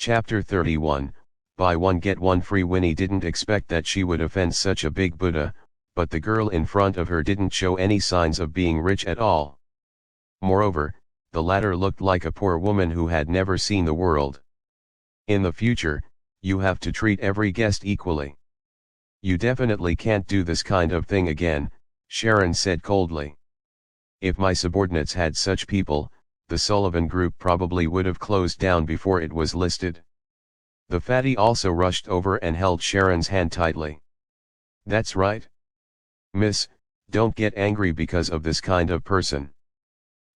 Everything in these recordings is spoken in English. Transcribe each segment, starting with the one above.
Chapter 31, Buy One Get One Free. Winnie didn't expect that she would offend such a big Buddha, but the girl in front of her didn't show any signs of being rich at all. Moreover, the latter looked like a poor woman who had never seen the world. In the future, you have to treat every guest equally. You definitely can't do this kind of thing again, Sharon said coldly. If my subordinates had such people, the Sullivan Group probably would have closed down before it was listed. The fatty also rushed over and held Sharon's hand tightly. That's right. Miss, don't get angry because of this kind of person.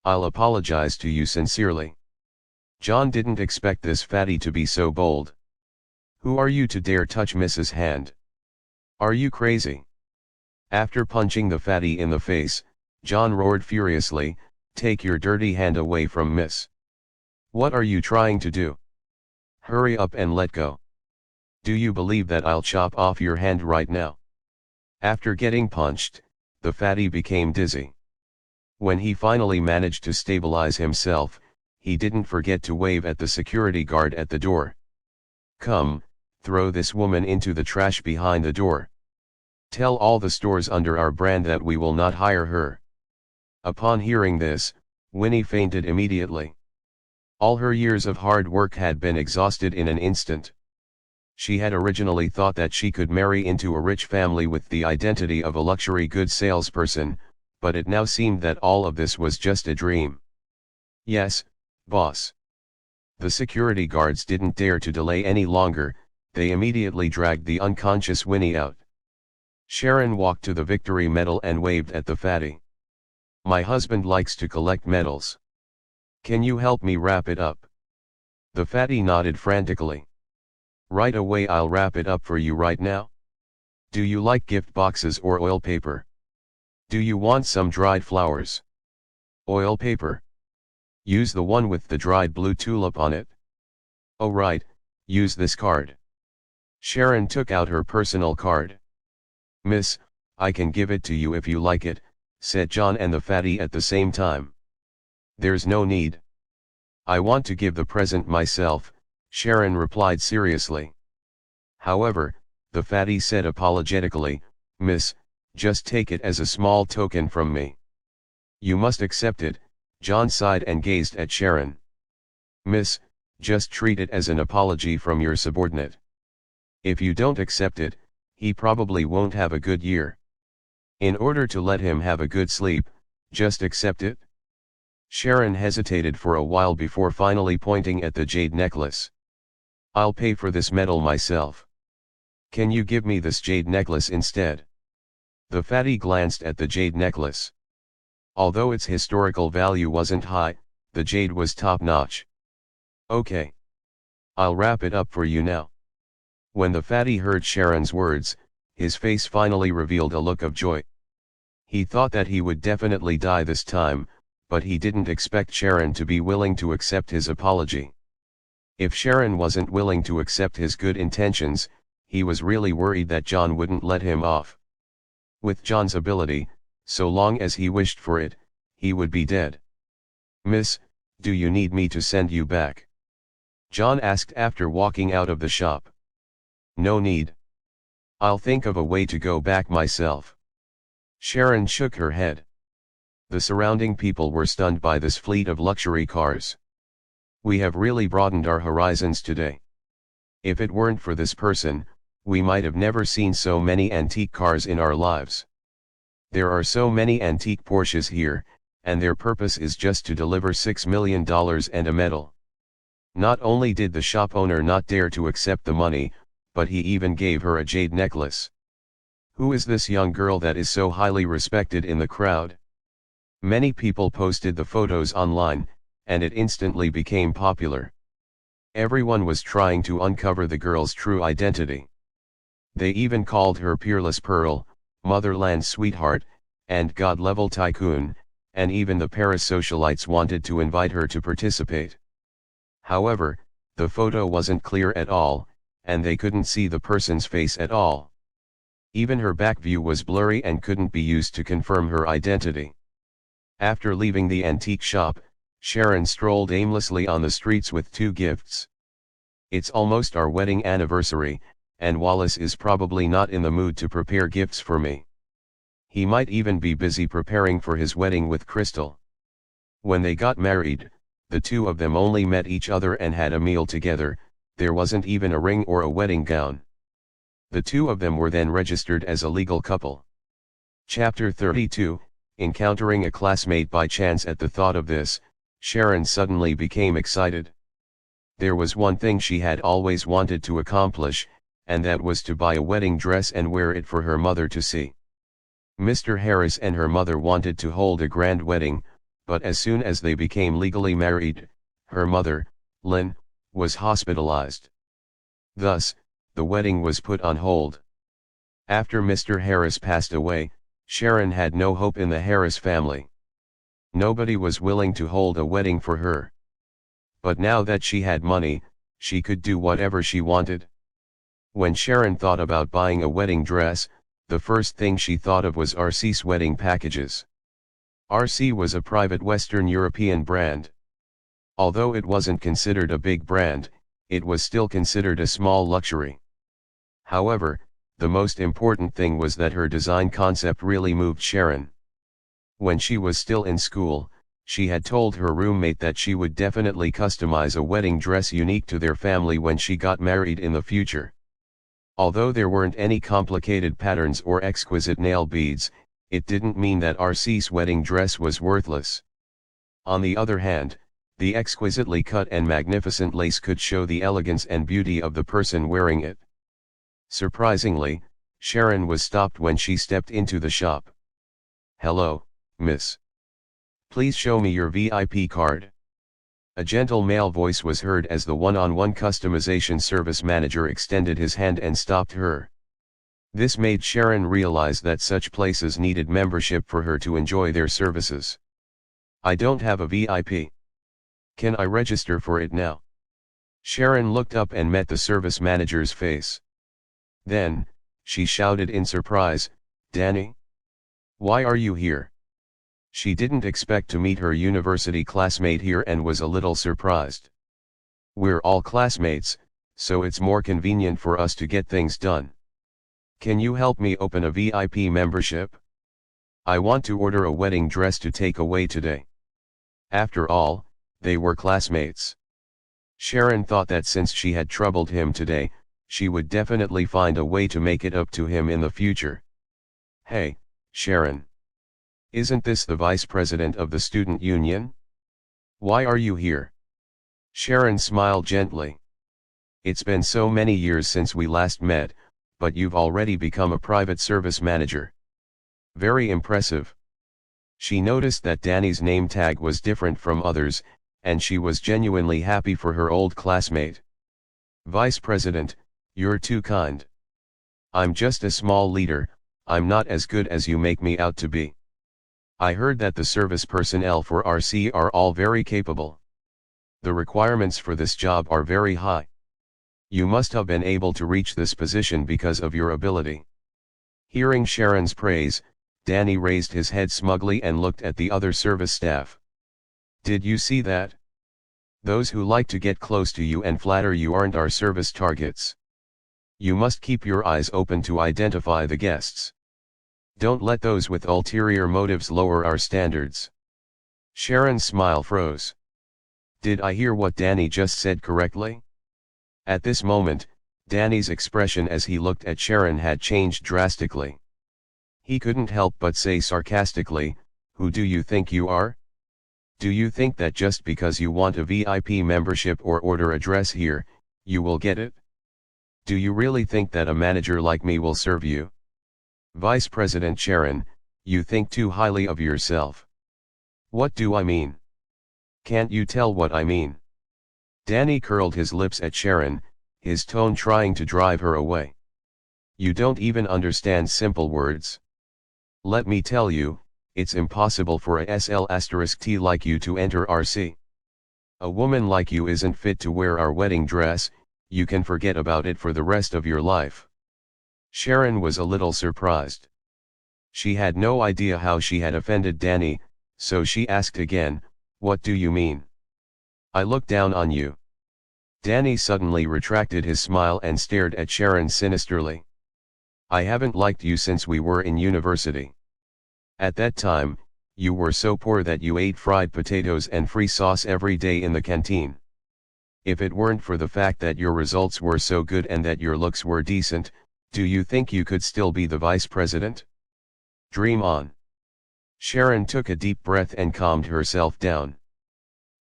I'll apologize to you sincerely. John didn't expect this fatty to be so bold. Who are you to dare touch Miss's hand? Are you crazy? After punching the fatty in the face, John roared furiously, Take your dirty hand away from Miss. What are you trying to do? Hurry up and let go. Do you believe that I'll chop off your hand right now? After getting punched, the fatty became dizzy. When he finally managed to stabilize himself, he didn't forget to wave at the security guard at the door. Come, throw this woman into the trash behind the door. Tell all the stores under our brand that we will not hire her. Upon hearing this, Winnie fainted immediately. All her years of hard work had been exhausted in an instant. She had originally thought that she could marry into a rich family with the identity of a luxury goods salesperson, but it now seemed that all of this was just a dream. Yes, boss. The security guards didn't dare to delay any longer, they immediately dragged the unconscious Winnie out. Sharon walked to the victory medal and waved at the fatty. My husband likes to collect medals. Can you help me wrap it up? The fatty nodded frantically. Right away, I'll wrap it up for you right now. Do you like gift boxes or oil paper? Do you want some dried flowers? Oil paper? Use the one with the dried blue tulip on it. Oh right, use this card. Sharon took out her personal card. Miss, I can give it to you if you like it, said John and the fatty at the same time. There's no need. I want to give the present myself, Sharon replied seriously. However, the fatty said apologetically, Miss, just take it as a small token from me. You must accept it, John sighed and gazed at Sharon. Miss, just treat it as an apology from your subordinate. If you don't accept it, he probably won't have a good year. In order to let him have a good sleep, just accept it. Sharon hesitated for a while before finally pointing at the jade necklace. I'll pay for this medal myself. Can you give me this jade necklace instead? The fatty glanced at the jade necklace. Although its historical value wasn't high, the jade was top-notch. Okay. I'll wrap it up for you now. When the fatty heard Sharon's words, his face finally revealed a look of joy. He thought that he would definitely die this time, but he didn't expect Sharon to be willing to accept his apology. If Sharon wasn't willing to accept his good intentions, he was really worried that John wouldn't let him off. With John's ability, so long as he wished for it, he would be dead. Miss, do you need me to send you back? John asked after walking out of the shop. No need. I'll think of a way to go back myself. Sharon shook her head. The surrounding people were stunned by this fleet of luxury cars. We have really broadened our horizons today. If it weren't for this person, we might have never seen so many antique cars in our lives. There are so many antique Porsches here, and their purpose is just to deliver $6 million and a medal. Not only did the shop owner not dare to accept the money, but he even gave her a jade necklace. Who is this young girl that is so highly respected in the crowd? Many people posted the photos online, and it instantly became popular. Everyone was trying to uncover the girl's true identity. They even called her Peerless Pearl, Motherland Sweetheart, and God-level Tycoon, and even the Paris socialites wanted to invite her to participate. However, the photo wasn't clear at all, and they couldn't see the person's face at all. Even her back view was blurry and couldn't be used to confirm her identity. After leaving the antique shop, Sharon strolled aimlessly on the streets with two gifts. It's almost our wedding anniversary, and Wallace is probably not in the mood to prepare gifts for me. He might even be busy preparing for his wedding with Crystal. When they got married, the two of them only met each other and had a meal together. There wasn't even a ring or a wedding gown. The two of them were then registered as a legal couple. Chapter 32, Encountering a classmate by chance. At the thought of this, Sharon suddenly became excited. There was one thing she had always wanted to accomplish, and that was to buy a wedding dress and wear it for her mother to see. Mr. Heiress and her mother wanted to hold a grand wedding, but as soon as they became legally married, her mother, Lynn, was hospitalized. Thus, the wedding was put on hold. After Mr. Heiress passed away, Sharon had no hope in the Heiress family. Nobody was willing to hold a wedding for her. But now that she had money, she could do whatever she wanted. When Sharon thought about buying a wedding dress, the first thing she thought of was RC's wedding packages. RC was a private Western European brand. Although it wasn't considered a big brand, it was still considered a small luxury. However, the most important thing was that her design concept really moved Sharon. When she was still in school, she had told her roommate that she would definitely customize a wedding dress unique to their family when she got married in the future. Although there weren't any complicated patterns or exquisite nail beads, it didn't mean that RC's wedding dress was worthless. On the other hand, the exquisitely cut and magnificent lace could show the elegance and beauty of the person wearing it. Surprisingly, Sharon was stopped when she stepped into the shop. "Hello, miss. Please show me your VIP card." A gentle male voice was heard as the one-on-one customization service manager extended his hand and stopped her. This made Sharon realize that such places needed membership for her to enjoy their services. "I don't have a VIP. Can I register for it now?" Sharon looked up and met the service manager's face. Then, she shouted in surprise, "Danny? Why are you here?" She didn't expect to meet her university classmate here and was a little surprised. "We're all classmates, so it's more convenient for us to get things done. Can you help me open a VIP membership? I want to order a wedding dress to take away today." After all, they were classmates. Sharon thought that since she had troubled him today, she would definitely find a way to make it up to him in the future. "Hey, Sharon. Isn't this the vice president of the student union? Why are you here?" Sharon smiled gently. "It's been so many years since we last met, but you've already become a private service manager. Very impressive." She noticed that Danny's name tag was different from others, and she was genuinely happy for her old classmate. "Vice President, you're too kind. I'm just a small leader, I'm not as good as you make me out to be. I heard that the service personnel for RC are all very capable. The requirements for this job are very high. You must have been able to reach this position because of your ability." Hearing Sharon's praise, Danny raised his head smugly and looked at the other service staff. "Did you see that? Those who like to get close to you and flatter you aren't our service targets. You must keep your eyes open to identify the guests. Don't let those with ulterior motives lower our standards." Sharon's smile froze. Did I hear what Danny just said correctly? At this moment, Danny's expression as he looked at Sharon had changed drastically. He couldn't help but say sarcastically, "Who do you think you are? Do you think that just because you want a VIP membership or order a dress here, you will get it? Do you really think that a manager like me will serve you? Vice President Sharon, you think too highly of yourself." "What do I mean? Can't you tell what I mean?" Danny curled his lips at Sharon, his tone trying to drive her away. "You don't even understand simple words. Let me tell you, it's impossible for a SL*T like you to enter RC. A woman like you isn't fit to wear our wedding dress, you can forget about it for the rest of your life." Sharon was a little surprised. She had no idea how she had offended Danny, so she asked again, "What do you mean? I look down on you. Danny suddenly retracted his smile and stared at Sharon sinisterly. I haven't liked you since we were in university. At that time, you were so poor that you ate fried potatoes and free sauce every day in the canteen. If it weren't for the fact that your results were so good and that your looks were decent, do you think you could still be the vice president? Dream on. Sharon took a deep breath and calmed herself down.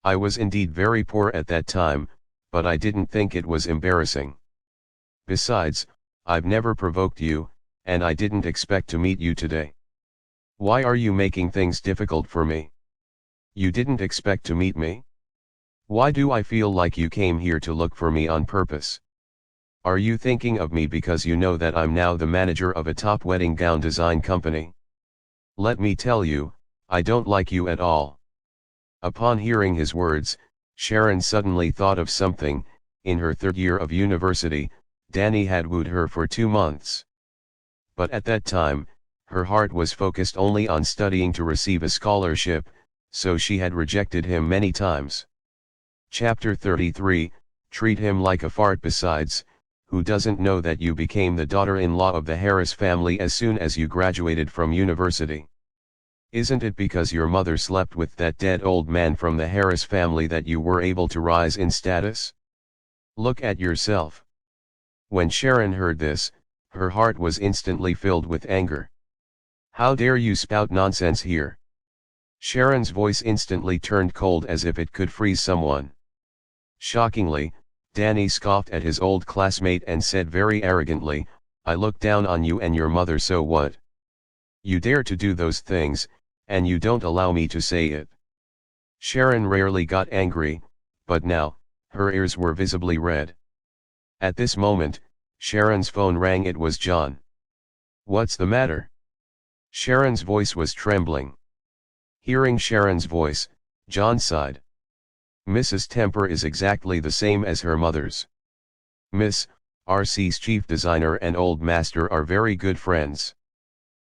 I was indeed very poor at that time, but I didn't think it was embarrassing. Besides, I've never provoked you, and I didn't expect to meet you today. Why are you making things difficult for me? You didn't expect to meet me? Why do I feel like you came here to look for me on purpose? Are you thinking of me because you know that I'm now the manager of a top wedding gown design company? Let me tell you, I don't like you at all. Upon hearing his words, Sharon suddenly thought of something. In her third year of university, Danny had wooed her for 2 months. But at that time, her heart was focused only on studying to receive a scholarship, so she had rejected him many times. Chapter 33, Treat him like a fart. Besides, who doesn't know that you became the daughter-in-law of the Heiress family as soon as you graduated from university? Isn't it because your mother slept with that dead old man from the Heiress family that you were able to rise in status? Look at yourself. When Sharon heard this, her heart was instantly filled with anger. How dare you spout nonsense here? Sharon's voice instantly turned cold as if it could freeze someone. Shockingly, Danny scoffed at his old classmate and said very arrogantly, I look down on you and your mother, so what? You dare to do those things, and you don't allow me to say it. Sharon rarely got angry, but now, her ears were visibly red. At this moment, Sharon's phone rang. It was John. What's the matter? Sharon's voice was trembling. Hearing Sharon's voice, John sighed. Mrs. Temper is exactly the same as her mother's. Miss R.C.'s chief designer and old master are very good friends.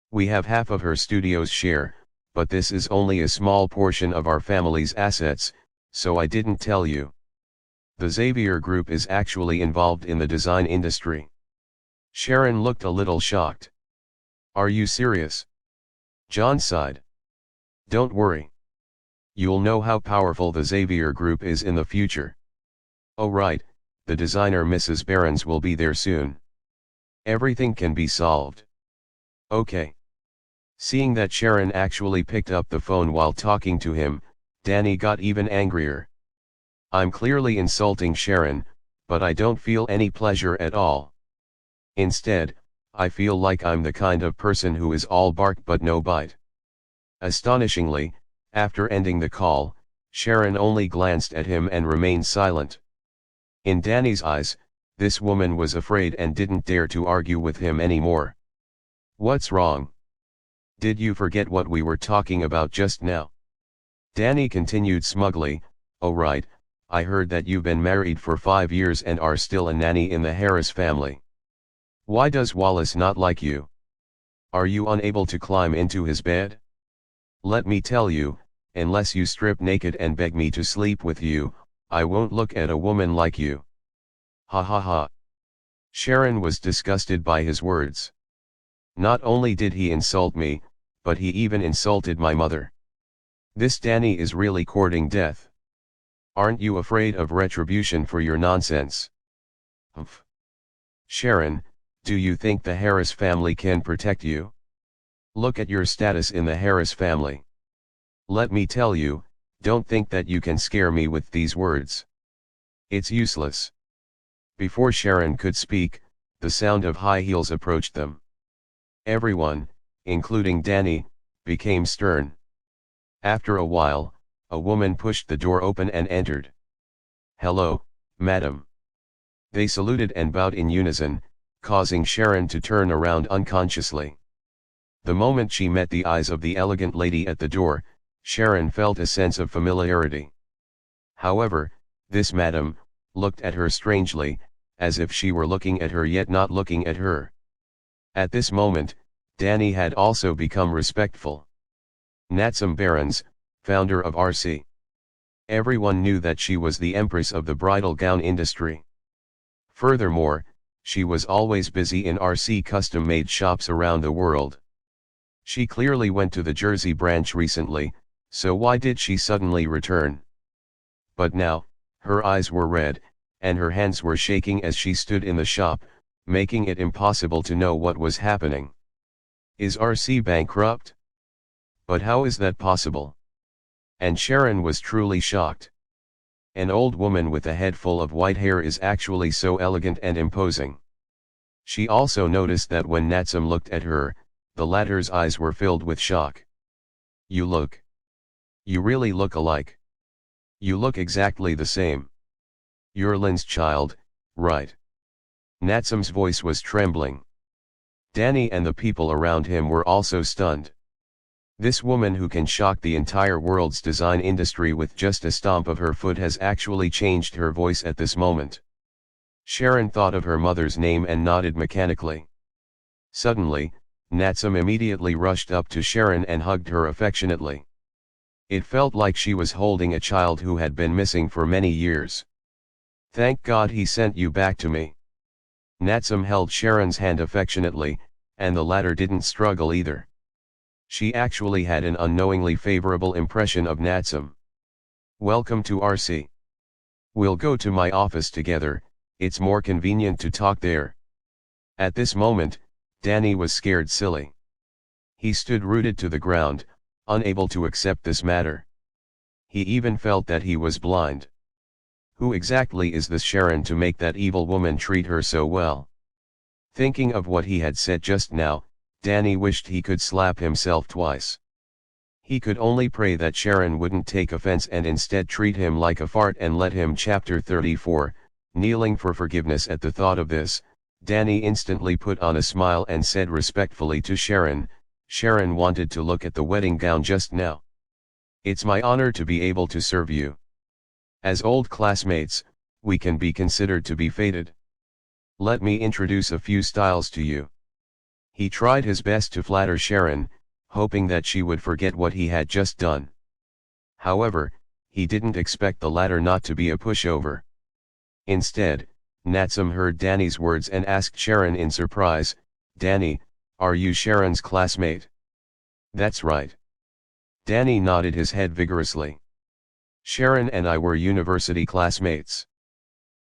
We have half of her studio's share, but this is only a small portion of our family's assets, so I didn't tell you. The Xavier Group is actually involved in the design industry. Sharon looked a little shocked. Are you serious? John sighed. Don't worry. You'll know how powerful the Xavier Group is in the future. Oh right, the designer Mrs. Behrens will be there soon. Everything can be solved. Okay. Seeing that Sharon actually picked up the phone while talking to him, Danny got even angrier. I'm clearly insulting Sharon, but I don't feel any pleasure at all. Instead, I feel like I'm the kind of person who is all bark but no bite. Astonishingly, after ending the call, Sharon only glanced at him and remained silent. In Danny's eyes, this woman was afraid and didn't dare to argue with him anymore. What's wrong? Did you forget what we were talking about just now? Danny continued smugly, oh right, I heard that you've been married for 5 years and are still a nanny in the Heiress family. Why does Wallace not like you? Are you unable to climb into his bed? Let me tell you, unless you strip naked and beg me to sleep with you, I won't look at a woman like you. Ha ha ha. Sharon was disgusted by his words. Not only did he insult me, but he even insulted my mother. This Danny is really courting death. Aren't you afraid of retribution for your nonsense? Humph. Sharon, do you think the Heiress family can protect you? Look at your status in the Heiress family. Let me tell you, don't think that you can scare me with these words. It's useless. Before Sharon could speak, the sound of high heels approached them. Everyone, including Danny, became stern. After a while, a woman pushed the door open and entered. Hello, madam. They saluted and bowed in unison, causing Sharon to turn around unconsciously. The moment she met the eyes of the elegant lady at the door, Sharon felt a sense of familiarity. However, this madam looked at her strangely, as if she were looking at her yet not looking at her. At this moment, Danny had also become respectful. Natsum Behrens, founder of RC. Everyone knew that she was the empress of the bridal gown industry. Furthermore, she was always busy in RC custom-made shops around the world. She clearly went to the Jersey branch recently, so why did she suddenly return? But now, her eyes were red, and her hands were shaking as she stood in the shop, making it impossible to know what was happening. Is RC bankrupt? But how is that possible? And Sharon was truly shocked. An old woman with a head full of white hair is actually so elegant and imposing. She also noticed that when Natsum looked at her, the latter's eyes were filled with shock. You really look alike. You look exactly the same. You're Lynn's child, right? Natsum's voice was trembling. Danny and the people around him were also stunned. This woman who can shock the entire world's design industry with just a stomp of her foot has actually changed her voice at this moment. Sharon thought of her mother's name and nodded mechanically. Suddenly, Natsum immediately rushed up to Sharon and hugged her affectionately. It felt like she was holding a child who had been missing for many years. Thank God he sent you back to me. Natsum held Sharon's hand affectionately, and the latter didn't struggle either. She actually had an unknowingly favorable impression of Natsum. Welcome to RC. We'll go to my office together, it's more convenient to talk there. At this moment, Danny was scared silly. He stood rooted to the ground, unable to accept this matter. He even felt that he was blind. Who exactly is this Sharon to make that evil woman treat her so well? Thinking of what he had said just now, Danny wished he could slap himself twice. He could only pray that Sharon wouldn't take offense and instead treat him like a fart and let him. Chapter 34, Kneeling for forgiveness. At the thought of this, Danny instantly put on a smile and said respectfully to Sharon, Sharon wanted to look at the wedding gown just now. It's my honor to be able to serve you. As old classmates, we can be considered to be fated. Let me introduce a few styles to you. He tried his best to flatter Sharon, hoping that she would forget what he had just done. However, he didn't expect the latter not to be a pushover. Instead, Natsum heard Danny's words and asked Sharon in surprise, Danny, are you Sharon's classmate? That's right. Danny nodded his head vigorously. Sharon and I were university classmates.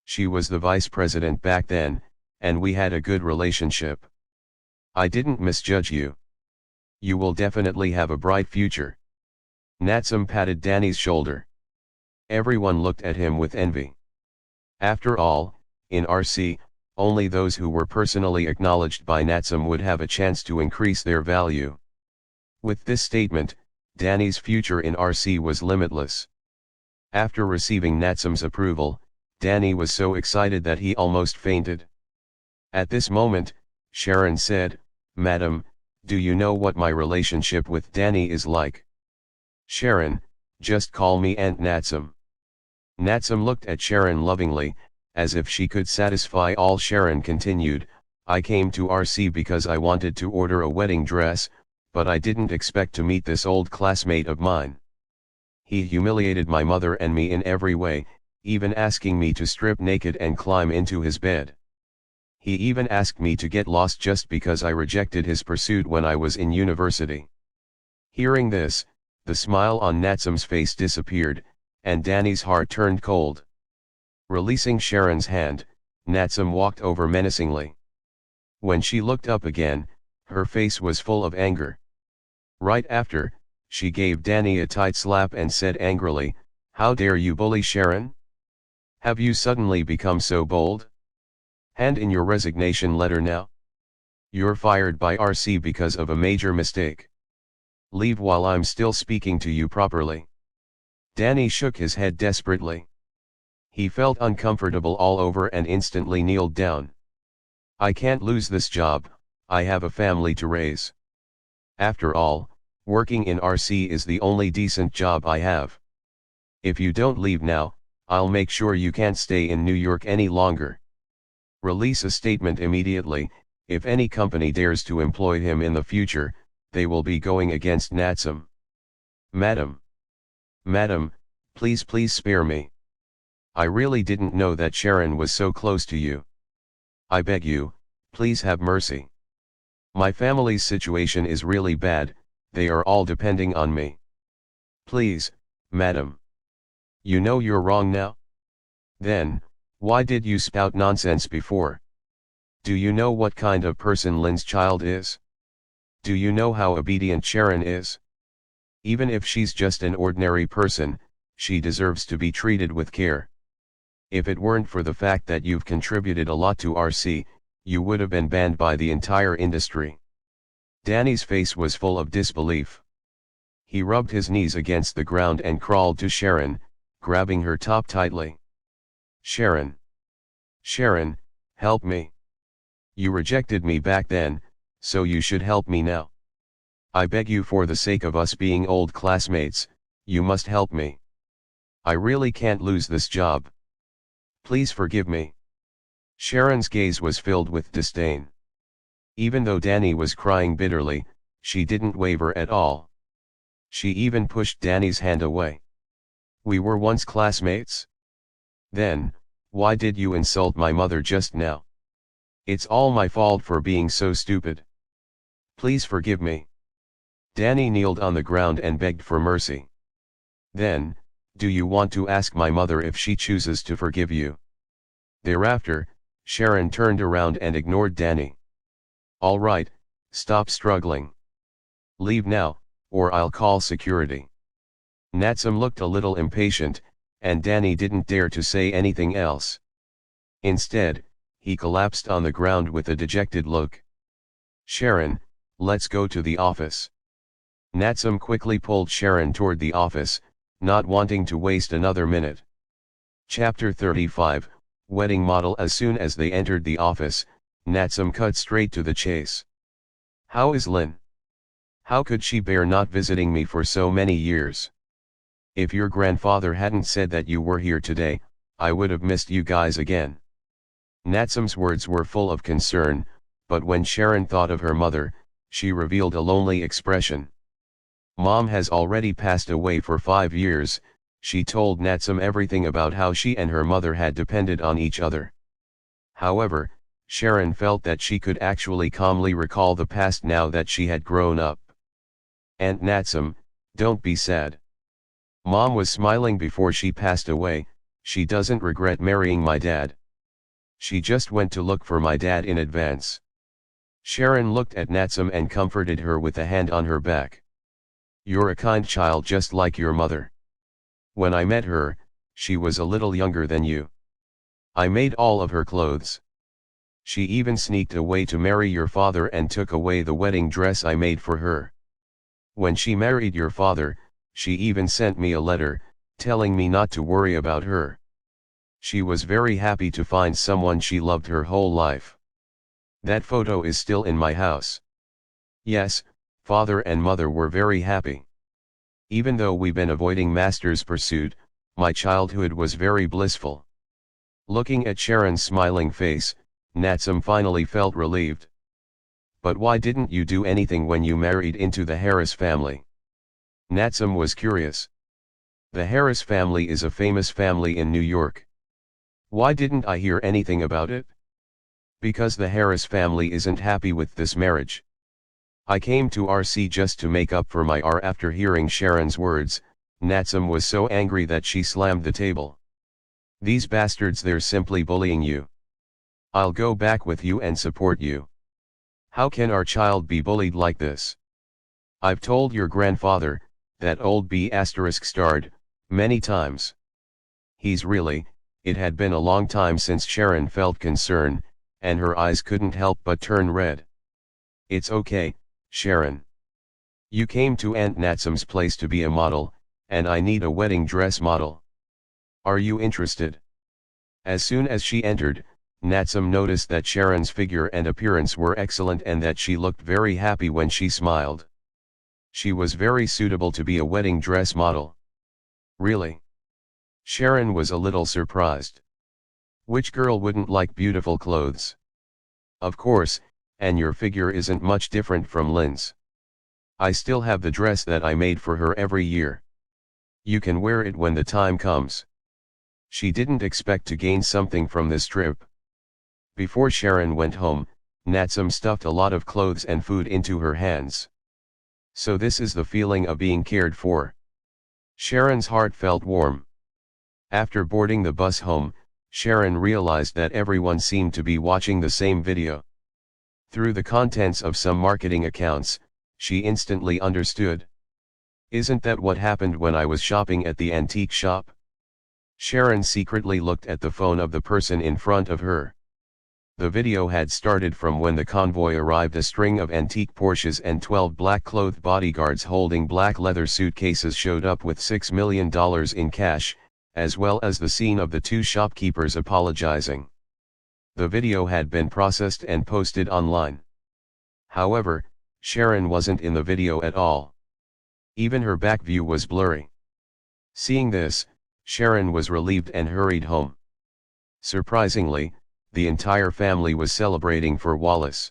She was the vice president back then, and we had a good relationship. I didn't misjudge you. You will definitely have a bright future. Natsum patted Danny's shoulder. Everyone looked at him with envy. After all, in RC, only those who were personally acknowledged by Natsum would have a chance to increase their value. With this statement, Danny's future in RC was limitless. After receiving Natsum's approval, Danny was so excited that he almost fainted. At this moment, Sharon said, Madam, do you know what my relationship with Danny is like? Sharon, just call me Aunt Natsum. Natsum looked at Sharon lovingly, as if she could satisfy all. Sharon continued, I came to RC because I wanted to order a wedding dress, but I didn't expect to meet this old classmate of mine. He humiliated my mother and me in every way, even asking me to strip naked and climb into his bed. He even asked me to get lost just because I rejected his pursuit when I was in university. Hearing this, the smile on Natsum's face disappeared, and Danny's heart turned cold. Releasing Sharon's hand, Natsum walked over menacingly. When she looked up again, her face was full of anger. Right after, she gave Danny a tight slap and said angrily, How dare you bully Sharon? Have you suddenly become so bold? Hand in your resignation letter now. You're fired by RC because of a major mistake. Leave while I'm still speaking to you properly. Danny shook his head desperately. He felt uncomfortable all over and instantly kneeled down. I can't lose this job, I have a family to raise. After all, working in RC is the only decent job I have. If you don't leave now, I'll make sure you can't stay in New York any longer. Release a statement immediately. If any company dares to employ him in the future, they will be going against Natsum. Madam, Please spare me. I really didn't know that Sharon was so close to you. I beg you, please have mercy. My family's situation is really bad, they are all depending on me. Please, madam. You know you're wrong now? Then, why did you spout nonsense before? Do you know what kind of person Lynn's child is? Do you know how obedient Sharon is? Even if she's just an ordinary person, she deserves to be treated with care. If it weren't for the fact that you've contributed a lot to RC, you would have been banned by the entire industry. Danny's face was full of disbelief. He rubbed his knees against the ground and crawled to Sharon, grabbing her top tightly. Sharon. Sharon, help me. You rejected me back then, so you should help me now. I beg you, for the sake of us being old classmates, you must help me. I really can't lose this job. Please forgive me. Sharon's gaze was filled with disdain. Even though Danny was crying bitterly, she didn't waver at all. She even pushed Danny's hand away. We were once classmates? Then, why did you insult my mother just now? It's all my fault for being so stupid. Please forgive me. Danny kneeled on the ground and begged for mercy. Then, do you want to ask my mother if she chooses to forgive you? Thereafter, Sharon turned around and ignored Danny. All right, stop struggling. Leave now, or I'll call security. Natsum looked a little impatient, and Danny didn't dare to say anything else. Instead, he collapsed on the ground with a dejected look. Sharon, let's go to the office. Natsum quickly pulled Sharon toward the office, not wanting to waste another minute. Chapter 35, Wedding Model. As soon as they entered the office, Natsum cut straight to the chase. How is Lynn? How could she bear not visiting me for so many years? If your grandfather hadn't said that you were here today, I would have missed you guys again. Natsum's words were full of concern, but when Sharon thought of her mother, she revealed a lonely expression. Mom has already passed away for 5 years, she told Natsum everything about how she and her mother had depended on each other. However, Sharon felt that she could actually calmly recall the past now that she had grown up. Aunt Natsum, don't be sad. Mom was smiling before she passed away, she doesn't regret marrying my dad. She just went to look for my dad in advance. Sharon looked at Natsum and comforted her with a hand on her back. You're a kind child just like your mother. When I met her, she was a little younger than you. I made all of her clothes. She even sneaked away to marry your father and took away the wedding dress I made for her. When she married your father, she even sent me a letter, telling me not to worry about her. She was very happy to find someone she loved her whole life. That photo is still in my house. Yes, father and mother were very happy. Even though we've been avoiding master's pursuit, my childhood was very blissful. Looking at Sharon's smiling face, Natsum finally felt relieved. But why didn't you do anything when you married into the Heiress family? Natsum was curious. The Heiress family is a famous family in New York. Why didn't I hear anything about it? Because the Heiress family isn't happy with this marriage. I came to RC just to make up for my R. After hearing Sharon's words, Natsum was so angry that she slammed the table. These bastards, they're simply bullying you. I'll go back with you and support you. How can our child be bullied like this? I've told your grandfather, that old B*****, many times. It had been a long time since Sharon felt concern, and her eyes couldn't help but turn red. It's okay, Sharon. You came to Aunt Natsum's place to be a model, and I need a wedding dress model. Are you interested? As soon as she entered, Natsum noticed that Sharon's figure and appearance were excellent and that she looked very happy when she smiled. She was very suitable to be a wedding dress model. Really? Sharon was a little surprised. Which girl wouldn't like beautiful clothes? Of course, and your figure isn't much different from Lynn's. I still have the dress that I made for her every year. You can wear it when the time comes. She didn't expect to gain something from this trip. Before Sharon went home, Natsum stuffed a lot of clothes and food into her hands. So this is the feeling of being cared for. Sharon's heart felt warm. After boarding the bus home, Sharon realized that everyone seemed to be watching the same video. Through the contents of some marketing accounts, she instantly understood. Isn't that what happened when I was shopping at the antique shop? Sharon secretly looked at the phone of the person in front of her. The video had started from when the convoy arrived. A string of antique Porsches and 12 black-clothed bodyguards holding black leather suitcases showed up with $6 million in cash, as well as the scene of the two shopkeepers apologizing. The video had been processed and posted online. However, Sharon wasn't in the video at all. Even her back view was blurry. Seeing this, Sharon was relieved and hurried home. Surprisingly, the entire family was celebrating for Wallace.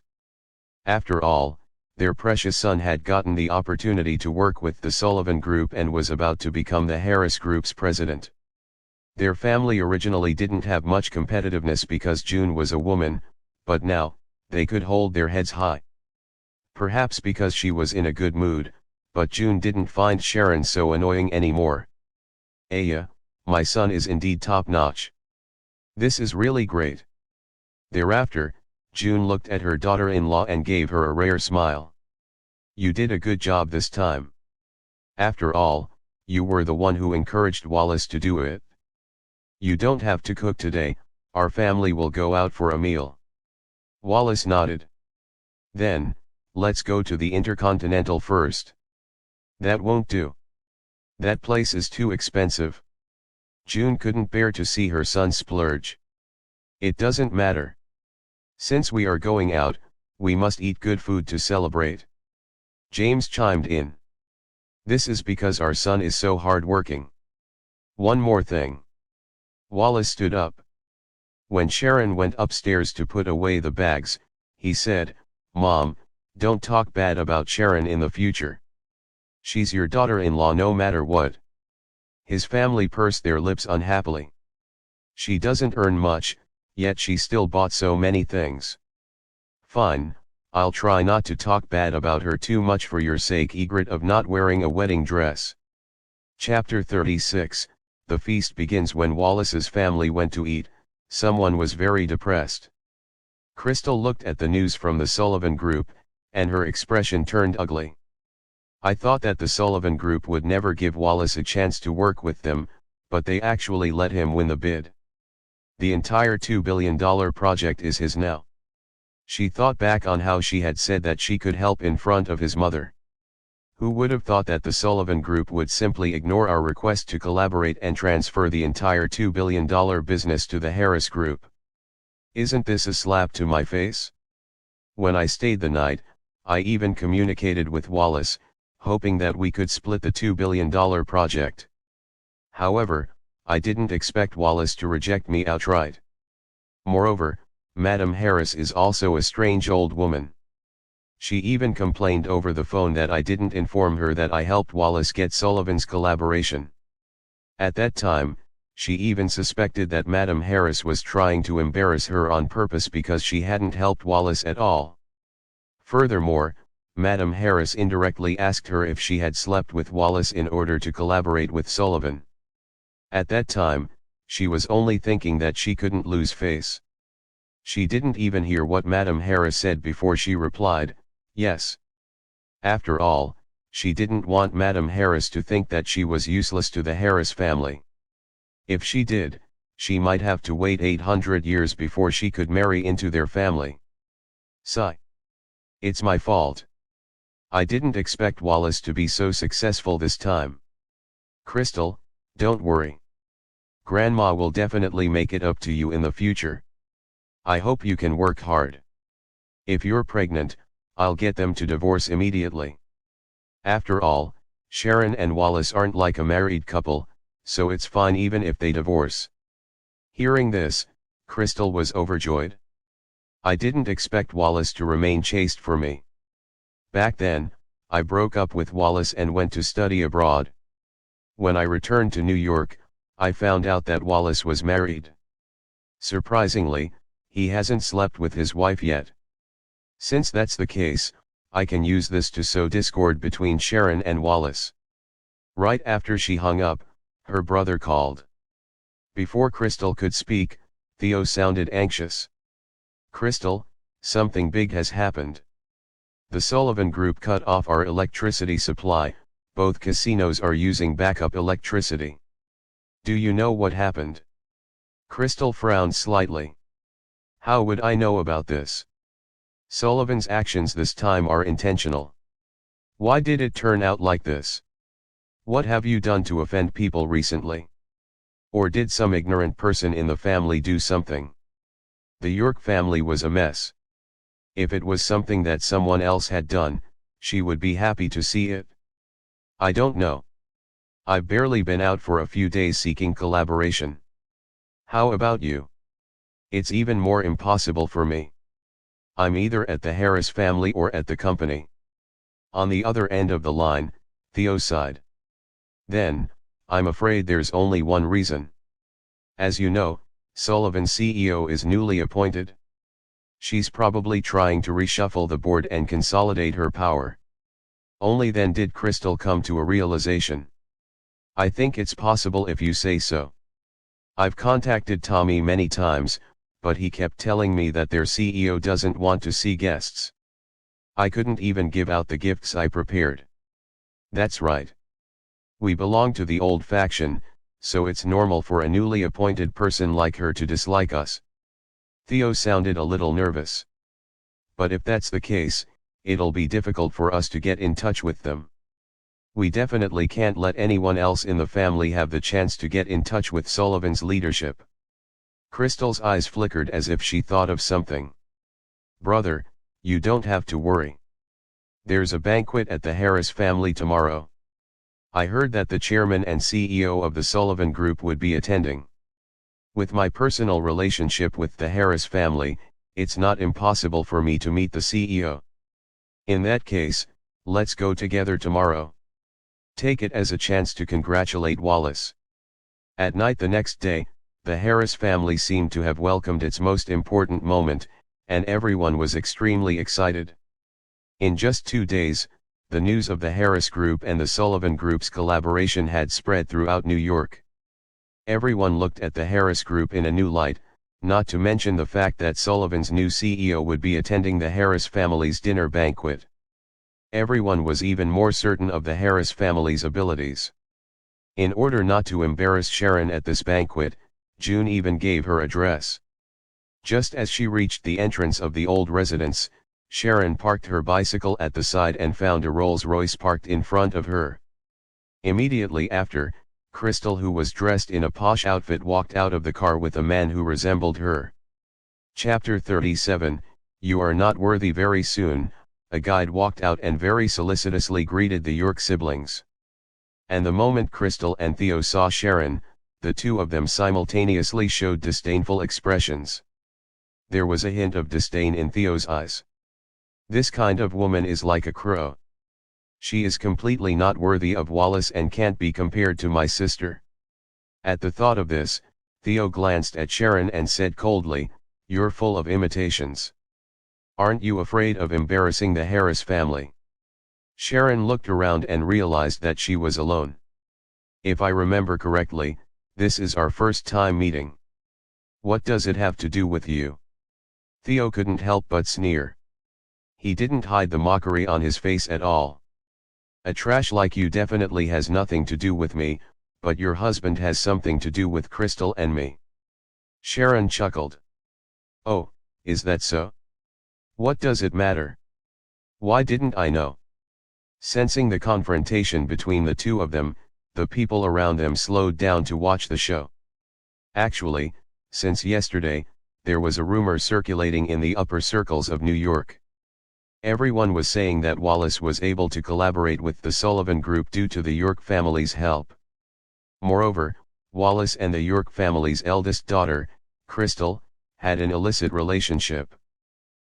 After all, their precious son had gotten the opportunity to work with the Sullivan Group and was about to become the Heiress Group's president. Their family originally didn't have much competitiveness because June was a woman, but now, they could hold their heads high. Perhaps because she was in a good mood, but June didn't find Sharon so annoying anymore. Aya, my son is indeed top-notch. This is really great. Thereafter, June looked at her daughter-in-law and gave her a rare smile. You did a good job this time. After all, you were the one who encouraged Wallace to do it. You don't have to cook today, our family will go out for a meal. Wallace nodded. Then, let's go to the Intercontinental first. That won't do. That place is too expensive. June couldn't bear to see her son splurge. It doesn't matter. Since we are going out, we must eat good food to celebrate. James chimed in. This is because our son is so hard-working. One more thing. Wallace stood up. When Sharon went upstairs to put away the bags, he said, Mom, don't talk bad about Sharon in the future. She's your daughter-in-law no matter what. His family pursed their lips unhappily. She doesn't earn much, yet she still bought so many things. Fine, I'll try not to talk bad about her too much for your sake. Egret of not wearing a wedding dress. Chapter 36, The feast begins. When Wallace's family went to eat, someone was very depressed. Crystal looked at the news from the Sullivan Group, and her expression turned ugly. I thought that the Sullivan Group would never give Wallace a chance to work with them, but they actually let him win the bid. The entire $2 billion project is his now. She thought back on how she had said that she could help in front of his mother. Who would have thought that the Sullivan Group would simply ignore our request to collaborate and transfer the entire $2 billion business to the Heiress Group? Isn't this a slap to my face? When I stayed the night, I even communicated with Wallace, hoping that we could split the $2 billion project. However, I didn't expect Wallace to reject me outright. Moreover, Madame Heiress is also a strange old woman. She even complained over the phone that I didn't inform her that I helped Wallace get Sullivan's collaboration. At that time, she even suspected that Madame Heiress was trying to embarrass her on purpose because she hadn't helped Wallace at all. Furthermore, Madame Heiress indirectly asked her if she had slept with Wallace in order to collaborate with Sullivan. At that time, she was only thinking that she couldn't lose face. She didn't even hear what Madame Heiress said before she replied, yes. After all, she didn't want Madame Heiress to think that she was useless to the Heiress family. If she did, she might have to wait 800 years before she could marry into their family. Sigh. It's my fault. I didn't expect Wallace to be so successful this time. Crystal, don't worry. Grandma will definitely make it up to you in the future. I hope you can work hard. If you're pregnant, I'll get them to divorce immediately. After all, Sharon and Wallace aren't like a married couple, so it's fine even if they divorce. Hearing this, Crystal was overjoyed. I didn't expect Wallace to remain chaste for me. Back then, I broke up with Wallace and went to study abroad. When I returned to New York, I found out that Wallace was married. Surprisingly, he hasn't slept with his wife yet. Since that's the case, I can use this to sow discord between Sharon and Wallace. Right after she hung up, her brother called. Before Crystal could speak, Theo sounded anxious. "Crystal, something big has happened. The Sullivan Group cut off our electricity supply, both casinos are using backup electricity. Do you know what happened?" Crystal frowned slightly. "How would I know about this? Sullivan's actions this time are intentional. Why did it turn out like this? What have you done to offend people recently? Or did some ignorant person in the family do something? The York family was a mess. If it was something that someone else had done, she would be happy to see it. I don't know. I've barely been out for a few days seeking collaboration. How about you? It's even more impossible for me. I'm either at the Heiress family or at the company." On the other end of the line, Theo sighed. "Then, I'm afraid there's only one reason. As you know, Sullivan's CEO is newly appointed. She's probably trying to reshuffle the board and consolidate her power." Only then did Crystal come to a realization. "I think it's possible if you say so. I've contacted Tommy many times, but he kept telling me that their CEO doesn't want to see guests. I couldn't even give out the gifts I prepared." "That's right. We belong to the old faction, so it's normal for a newly appointed person like her to dislike us." Theo sounded a little nervous. "But if that's the case, it'll be difficult for us to get in touch with them. We definitely can't let anyone else in the family have the chance to get in touch with Sullivan's leadership." Crystal's eyes flickered as if she thought of something. "Brother, you don't have to worry. There's a banquet at the Heiress family tomorrow. I heard that the chairman and CEO of the Sullivan Group would be attending. With my personal relationship with the Heiress family, it's not impossible for me to meet the CEO. In that case, let's go together tomorrow. Take it as a chance to congratulate Wallace." At night the next day, the Heiress family seemed to have welcomed its most important moment, and everyone was extremely excited. In just 2 days, the news of the Heiress Group and the Sullivan Group's collaboration had spread throughout New York. Everyone looked at the Heiress Group in a new light, not to mention the fact that Sullivan's new CEO would be attending the Heiress family's dinner banquet. Everyone was even more certain of the Heiress family's abilities. In order not to embarrass Sharon at this banquet, June even gave her address. Just as she reached the entrance of the old residence, Sharon parked her bicycle at the side and found a Rolls-Royce parked in front of her. Immediately after, Crystal, who was dressed in a posh outfit, walked out of the car with a man who resembled her. Chapter 37, You Are Not Worthy. Very soon, a guide walked out and very solicitously greeted the York siblings. And the moment Crystal and Theo saw Sharon, the two of them simultaneously showed disdainful expressions. There was a hint of disdain in Theo's eyes. "This kind of woman is like a crow. She is completely not worthy of Wallace and can't be compared to my sister." At the thought of this, Theo glanced at Sharon and said coldly, "You're full of imitations. Aren't you afraid of embarrassing the Heiress family?" Sharon looked around and realized that she was alone. "If I remember correctly, this is our first time meeting. What does it have to do with you?" Theo couldn't help but sneer. He didn't hide the mockery on his face at all. "A trash like you definitely has nothing to do with me, but your husband has something to do with Crystal and me." Sharon chuckled. "Oh, is that so? What does it matter? Why didn't I know?" Sensing the confrontation between the two of them, the people around them slowed down to watch the show. Actually, since yesterday, there was a rumor circulating in the upper circles of New York. Everyone was saying that Wallace was able to collaborate with the Sullivan Group due to the York family's help. Moreover, Wallace and the York family's eldest daughter, Crystal, had an illicit relationship.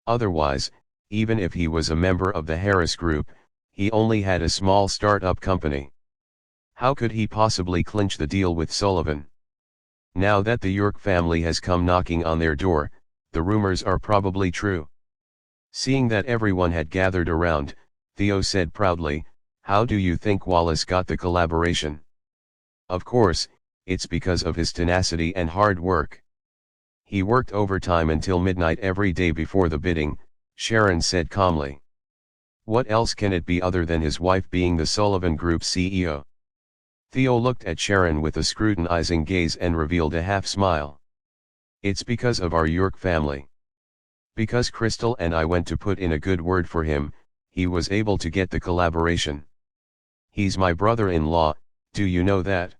Otherwise, even if he was a member of the Heiress Group, he only had a small start-up company. How could he possibly clinch the deal with Sullivan? Now that the York family has come knocking on their door, the rumors are probably true. Seeing that everyone had gathered around, Theo said proudly, "How do you think Wallace got the collaboration?" "Of course, it's because of his tenacity and hard work. He worked overtime until midnight every day before the bidding," Sharon said calmly. "What else can it be other than his wife being the Sullivan Group CEO?" Theo looked at Sharon with a scrutinizing gaze and revealed a half smile. "It's because of our York family. Because Crystal and I went to put in a good word for him, he was able to get the collaboration. He's my brother-in-law, do you know that?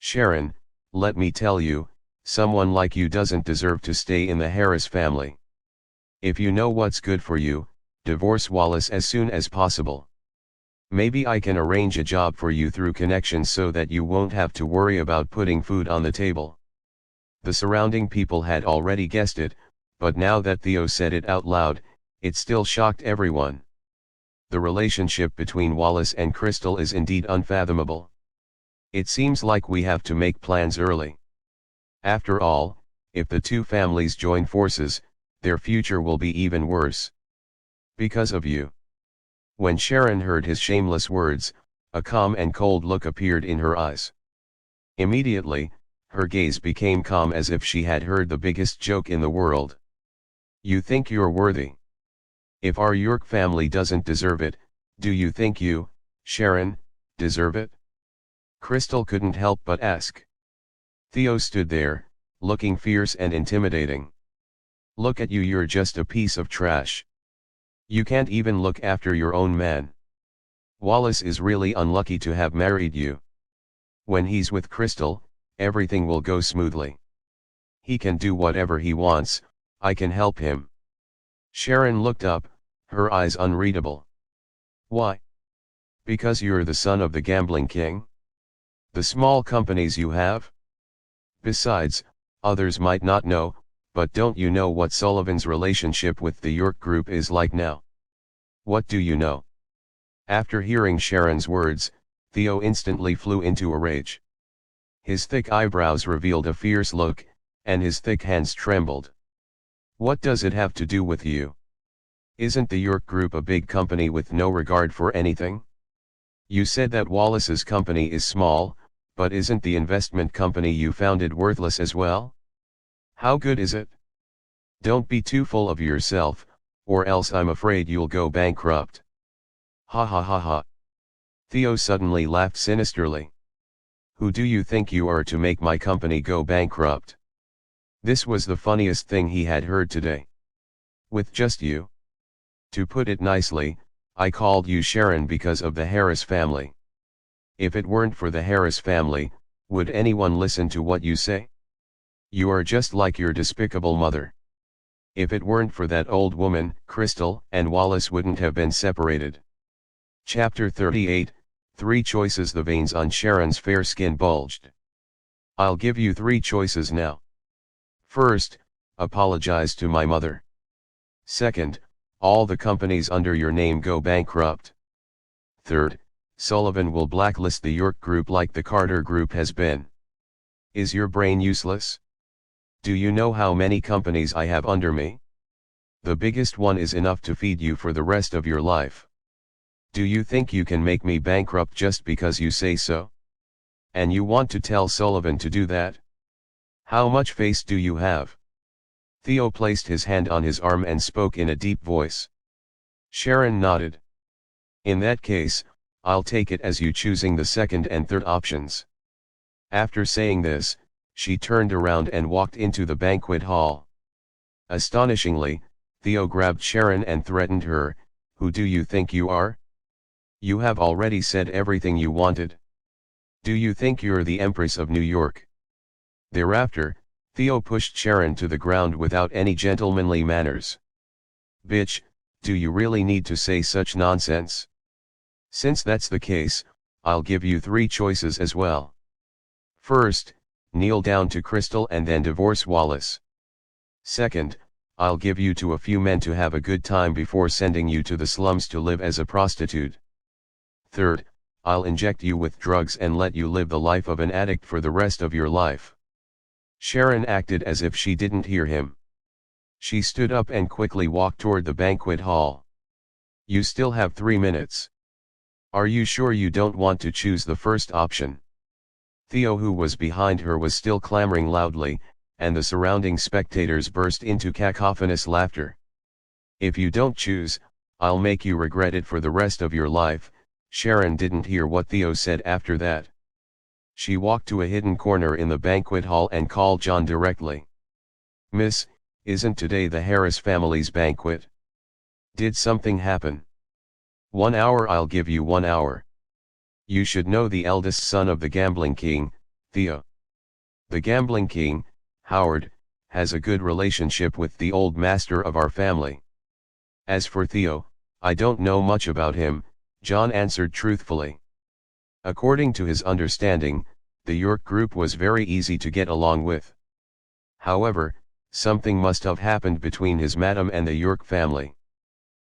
Sharon, let me tell you, someone like you doesn't deserve to stay in the Heiress family. If you know what's good for you, divorce Wallace as soon as possible. Maybe I can arrange a job for you through connections so that you won't have to worry about putting food on the table." The surrounding people had already guessed it, but now that Theo said it out loud, it still shocked everyone. The relationship between Wallace and Crystal is indeed unfathomable. It seems like we have to make plans early. After all, if the two families join forces, their future will be even worse. Because of you. When Sharon heard his shameless words, a calm and cold look appeared in her eyes. Immediately, her gaze became calm as if she had heard the biggest joke in the world. "You think you're worthy? If our York family doesn't deserve it, do you think you, Sharon, deserve it?" Crystal couldn't help but ask. Theo stood there, looking fierce and intimidating. "Look at you, you're just a piece of trash. You can't even look after your own man. Wallace is really unlucky to have married you. When he's with Crystal, everything will go smoothly. He can do whatever he wants, I can help him." Sharon looked up, her eyes unreadable. "Why? Because you're the son of the gambling king? The small companies you have? Besides, others might not know, but don't you know what Sullivan's relationship with the York Group is like now? What do you know?" After hearing Sharon's words, Theo instantly flew into a rage. His thick eyebrows revealed a fierce look, and his thick hands trembled. "What does it have to do with you? Isn't the York Group a big company with no regard for anything? You said that Wallace's company is small, but isn't the investment company you founded worthless as well? How good is it? Don't be too full of yourself, or else I'm afraid you'll go bankrupt." "Ha ha ha ha." Theo suddenly laughed sinisterly. "Who do you think you are to make my company go bankrupt?" This was the funniest thing he had heard today. "With just you? To put it nicely, I called you Sharon because of the Heiress family. If it weren't for the Heiress family, would anyone listen to what you say? You are just like your despicable mother. If it weren't for that old woman, Crystal, and Wallace wouldn't have been separated." Chapter 38, 3 Choices. The veins on Sharon's fair skin bulged. "I'll give you 3 choices now. First, apologize to my mother. Second, all the companies under your name go bankrupt. Third, Sullivan will blacklist the York Group like the Carter Group has been. Is your brain useless? Do you know how many companies I have under me? The biggest one is enough to feed you for the rest of your life. Do you think you can make me bankrupt just because you say so? And you want to tell Sullivan to do that? How much face do you have?" Theo placed his hand on his arm and spoke in a deep voice. Sharon nodded. "In that case, I'll take it as you choosing the second and third options." After saying this, she turned around and walked into the banquet hall. Astonishingly, Theo grabbed Sharon and threatened her, "Who do you think you are? You have already said everything you wanted. Do you think you're the Empress of New York?" Thereafter, Theo pushed Sharon to the ground without any gentlemanly manners. "Bitch, do you really need to say such nonsense? Since that's the case, I'll give you 3 choices as well. First, kneel down to Crystal and then divorce Wallace. Second, I'll give you to a few men to have a good time before sending you to the slums to live as a prostitute. Third, I'll inject you with drugs and let you live the life of an addict for the rest of your life." Sharon acted as if she didn't hear him. She stood up and quickly walked toward the banquet hall. "You still have 3 minutes. Are you sure you don't want to choose the first option?" Theo, who was behind her, was still clamoring loudly, and the surrounding spectators burst into cacophonous laughter. "If you don't choose, I'll make you regret it for the rest of your life." Sharon didn't hear what Theo said after that. She walked to a hidden corner in the banquet hall and called John directly. "Miss, isn't today the Heiress family's banquet? Did something happen?" "1 hour, I'll give you 1 hour. You should know the eldest son of the gambling king, Theo. The gambling king, Howard, has a good relationship with the old master of our family. As for Theo, I don't know much about him," John answered truthfully. According to his understanding, the York group was very easy to get along with. However, something must have happened between his madam and the York family.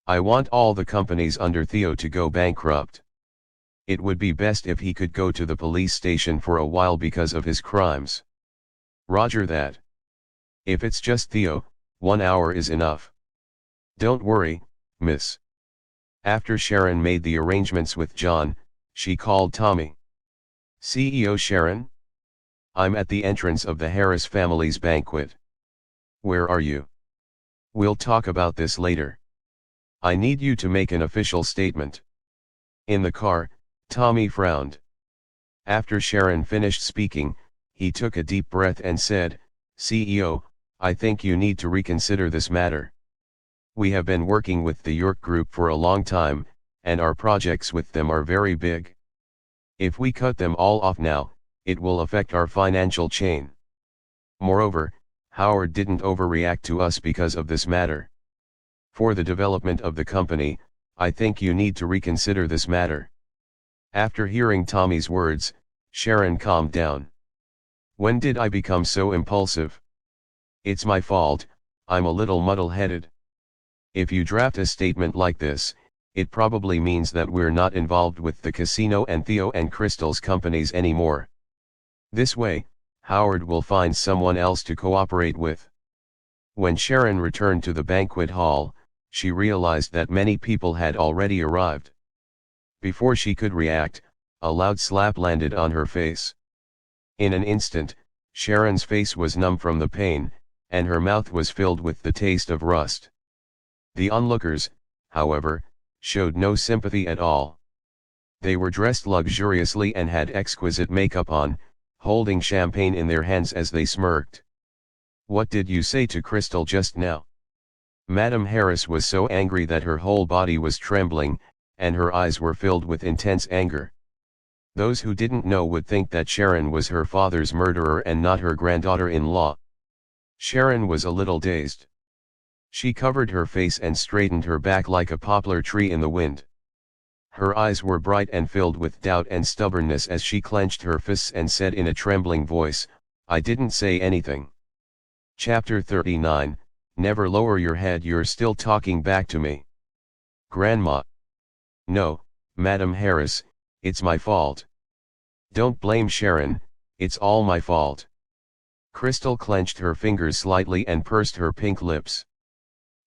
"I want all the companies under Theo to go bankrupt. It would be best if he could go to the police station for a while because of his crimes." "Roger that. If it's just Theo, 1 hour is enough. Don't worry, miss." After Sharon made the arrangements with John, she called Tommy. "CEO Sharon? I'm at the entrance of the Heiress family's banquet. Where are you? We'll talk about this later. I need you to make an official statement." In the car, Tommy frowned. After Sharon finished speaking, he took a deep breath and said, "CEO, I think you need to reconsider this matter. We have been working with the York Group for a long time, and our projects with them are very big. If we cut them all off now, it will affect our financial chain. Moreover, Howard didn't overreact to us because of this matter. For the development of the company, I think you need to reconsider this matter." After hearing Tommy's words, Sharon calmed down. "When did I become so impulsive? It's my fault, I'm a little muddle-headed. If you draft a statement like this, it probably means that we're not involved with the casino and Theo and Crystal's companies anymore. This way, Howard will find someone else to cooperate with." When Sharon returned to the banquet hall, she realized that many people had already arrived. Before she could react, a loud slap landed on her face. In an instant, Sharon's face was numb from the pain, and her mouth was filled with the taste of rust. The onlookers, however, showed no sympathy at all. They were dressed luxuriously and had exquisite makeup on, holding champagne in their hands as they smirked. "What did you say to Crystal just now?" Madame Heiress was so angry that her whole body was trembling, and her eyes were filled with intense anger. Those who didn't know would think that Sharon was her father's murderer and not her granddaughter-in-law. Sharon was a little dazed. She covered her face and straightened her back like a poplar tree in the wind. Her eyes were bright and filled with doubt and stubbornness as she clenched her fists and said in a trembling voice, "I didn't say anything." Chapter 39, Never lower your head, you're still talking back to me. Grandma. No, Madame Heiress, it's my fault. Don't blame Sharon, it's all my fault. Crystal clenched her fingers slightly and pursed her pink lips.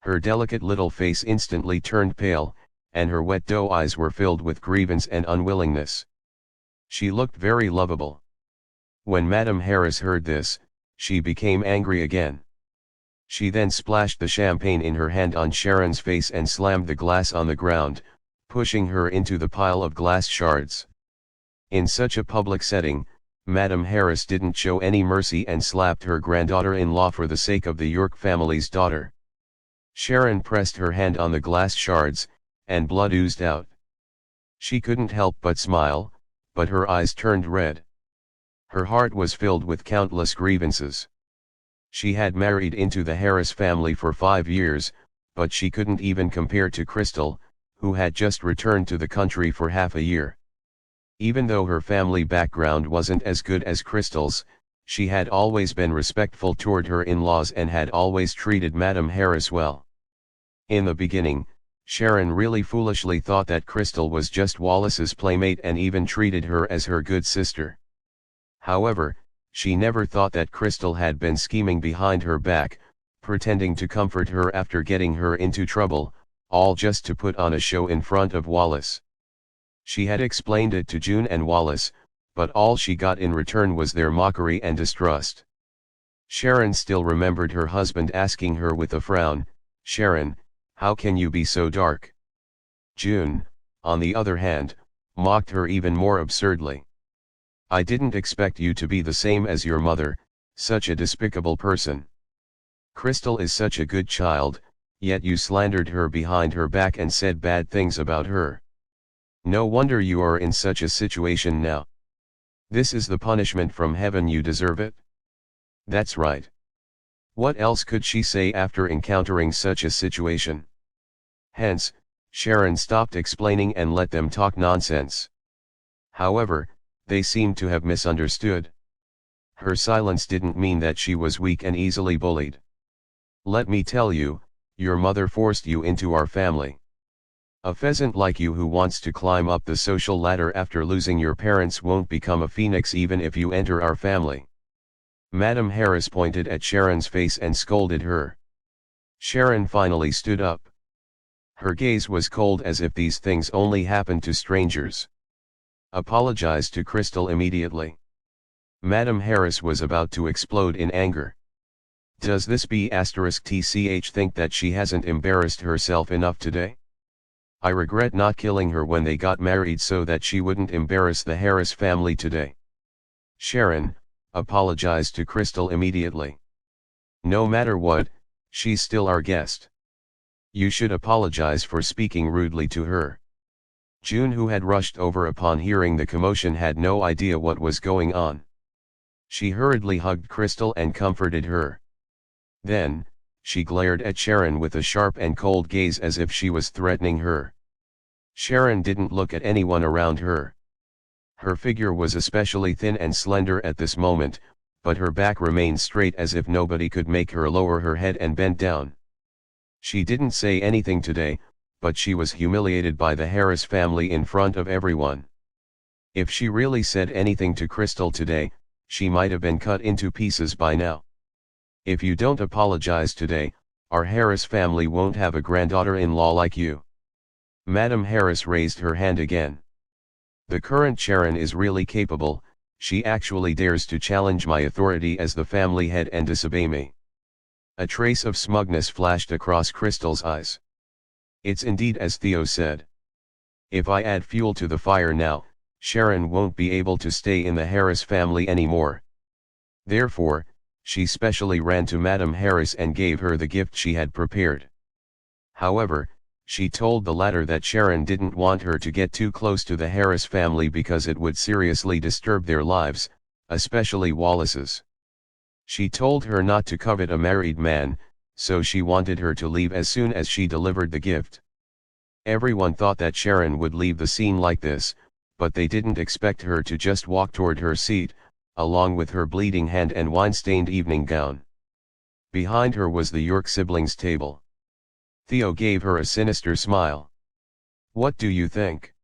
Her delicate little face instantly turned pale, and her wet doe eyes were filled with grievance and unwillingness. She looked very lovable. When Madame Heiress heard this, she became angry again. She then splashed the champagne in her hand on Sharon's face and slammed the glass on the ground, pushing her into the pile of glass shards. In such a public setting, Madame Heiress didn't show any mercy and slapped her granddaughter-in-law for the sake of the York family's daughter. Sharon pressed her hand on the glass shards, and blood oozed out. She couldn't help but smile, but her eyes turned red. Her heart was filled with countless grievances. She had married into the Heiress family for 5 years, but she couldn't even compare to Crystal, who had just returned to the country for half a year. Even though her family background wasn't as good as Crystal's, she had always been respectful toward her in-laws and had always treated Madame Heiress well. In the beginning, Sharon really foolishly thought that Crystal was just Wallace's playmate and even treated her as her good sister. However, she never thought that Crystal had been scheming behind her back, pretending to comfort her after getting her into trouble, all just to put on a show in front of Wallace. She had explained it to June and Wallace, but all she got in return was their mockery and distrust. Sharon still remembered her husband asking her with a frown, "Sharon, how can you be so dark?" June, on the other hand, mocked her even more absurdly. "I didn't expect you to be the same as your mother, such a despicable person. Crystal is such a good child, yet you slandered her behind her back and said bad things about her. No wonder you are in such a situation now. This is the punishment from heaven, you deserve it." That's right. What else could she say after encountering such a situation? Hence, Sharon stopped explaining and let them talk nonsense. However, they seemed to have misunderstood. Her silence didn't mean that she was weak and easily bullied. "Let me tell you, your mother forced you into our family. A pheasant like you who wants to climb up the social ladder after losing your parents won't become a phoenix even if you enter our family." Madame Heiress pointed at Sharon's face and scolded her. Sharon finally stood up. Her gaze was cold as if these things only happened to strangers. "Apologize to Crystal immediately." Madame Heiress was about to explode in anger. Does this B*TCH think that she hasn't embarrassed herself enough today? I regret not killing her when they got married so that she wouldn't embarrass the Heiress family today. Sharon, apologize to Crystal immediately. No matter what, she's still our guest. You should apologize for speaking rudely to her. June, who had rushed over upon hearing the commotion, had no idea what was going on. She hurriedly hugged Crystal and comforted her. Then, she glared at Sharon with a sharp and cold gaze as if she was threatening her. Sharon didn't look at anyone around her. Her figure was especially thin and slender at this moment, but her back remained straight as if nobody could make her lower her head and bend down. She didn't say anything today, but she was humiliated by the Heiress family in front of everyone. If she really said anything to Crystal today, she might have been cut into pieces by now. If you don't apologize today, our Heiress family won't have a granddaughter-in-law like you. Madame Heiress raised her hand again. The current Sharon is really capable. She actually dares to challenge my authority as the family head and disobey me. A trace of smugness flashed across Crystal's eyes. It's indeed as Theo said. If I add fuel to the fire now, Sharon won't be able to stay in the Heiress family anymore. Therefore, she specially ran to Madame Heiress and gave her the gift she had prepared. However, she told the latter that Sharon didn't want her to get too close to the Heiress family because it would seriously disturb their lives, especially Wallace's. She told her not to covet a married man, so she wanted her to leave as soon as she delivered the gift. Everyone thought that Sharon would leave the scene like this, but they didn't expect her to just walk toward her seat, along with her bleeding hand and wine-stained evening gown. Behind her was the York siblings' table. Theo gave her a sinister smile. "What do you think?